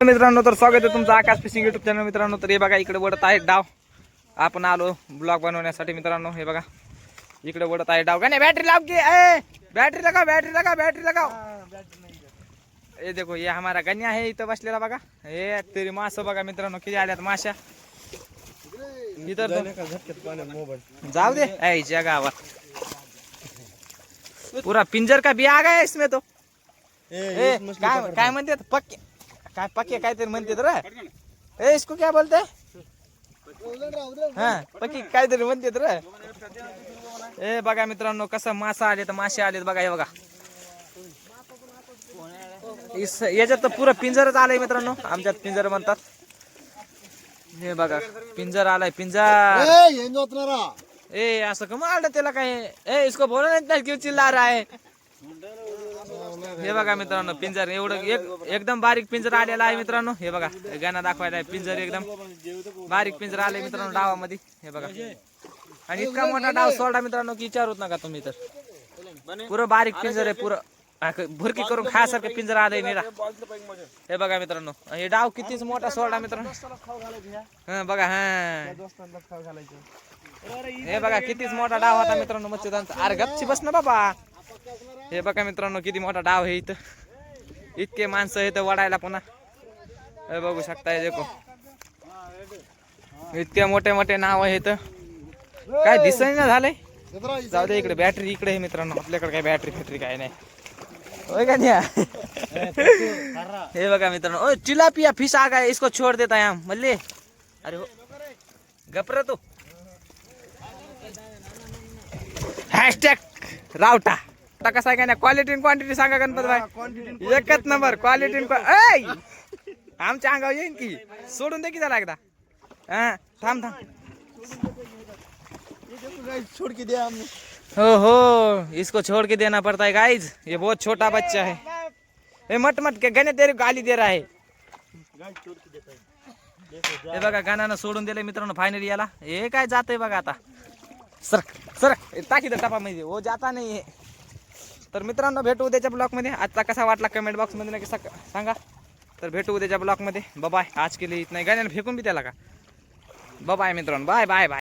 मित्रांनो तर स्वागत आहे तुमचं आकाश फिशिंग युट्यूब चॅनल मित्रांनो. तर हे बघा इकडे वडत आहे डाव. आपण आलो ब्लॉग बनवण्यासाठी मित्रांनो. हे बघा इकडे वडत आहे डाव. का नाही बॅटरी लाव की बॅटरी लगाओ. ये देखो ये हमारा गण्या आहे इथं बसलेला बघा. हे तरी मासं बघा मित्रांनो किती आल्यात माशा इतर. जाऊ दे ऐच्या गावात पूरा पिंजर का भी आ गया इसमें तो. काय म्हणते पक्के काय पक्के काहीतरी म्हणते तर ए इसको क्या बोलते हा पक्की काहीतरी म्हणते तर. ए बघा मित्रांनो कसं मासा आले तर मासे आलेत बघा. हे बघा याच्यात तर पुरं पिंजरच आलंय मित्रांनो. आमच्यात पिंजर म्हणतात. हे बघा पिंजर आलाय पिंजर. ए असं कमाल त्याला काय ए इसको बोला नाही क्यों चिल्ला रहा है. हे बघा मित्रांनो पिंजर एवढं एकदम बारीक पिंजर आलेला आहे मित्रांनो. हे बघा गाणं दाखवायला पिंजर एकदम बारीक पिंजर आले मित्रांनो डावामध्ये. हे बघा आणि इतका मोठा डाव सोडा मित्रांनो की विचारूच नका तुम्ही. तर पुरं बारीक पिंजर आहे पुरं भुरकी करून खायासारखं पिंजर आलंय निरा. हे बघा मित्रांनो हे डाव कितीच मोठा सोडा मित्रांनो. हा बघा हा हे बघा कितीच मोठा डाव होता मित्रांनो मच्छीदारांचा. अरे गपची बस ना बाबा. हे बघा मित्रांनो किती मोठा डाव आहे इथं. इतके माणसं इथं वडायला पुन्हा. हे बघू शकताय देखो इतके मोठे मोठे नाव आहे इथं. काय दिसत ना झालंय. जाऊ दे इकडे बॅटरी इकडे आहे मित्रांनो. आपल्याकडे काय बॅटरी फॅटरी काय नाही होय का नाही. हे बघा मित्रांनो ओ चिलापिया फिश आ गया इसको छोड़ देता है हम मल्ले. अरे हो गपरा तो हॅशटॅग रावटा. आता कसं आहे का नाही क्वालिटी क्वांटिटी सांगा गणपत भाई. एकच नंबर क्वालिटी. आमच्या अंगावर येईन की सोडून दे की झाला एकदा. हा थांब छोड़ के दिया हमने. हो इसको छोड़ के देना पड़ता है गाइज. ये बहुत छोटा बच्चा है. ये मट के गणे तेरे गाली दे रहा है. हे बघा गाण्यानं सोडून दिले मित्रांनो फायनली याला. हे काय जातंय बघा आता. सर टाकी तर टपा मध्ये हो जाता नाही. तर मित्रांनो भेटू उद्याच्या ब्लॉग मध्ये. आजचा कसा वाटला कमेंट बॉक्स मध्ये नक्की सांगा. तर भेटू उद्याच्या ब्लॉग मध्ये. बाय आज केली इथं नाही गाण्यानं फेकून बी त्याला का. बाय मित्रांनो बाय.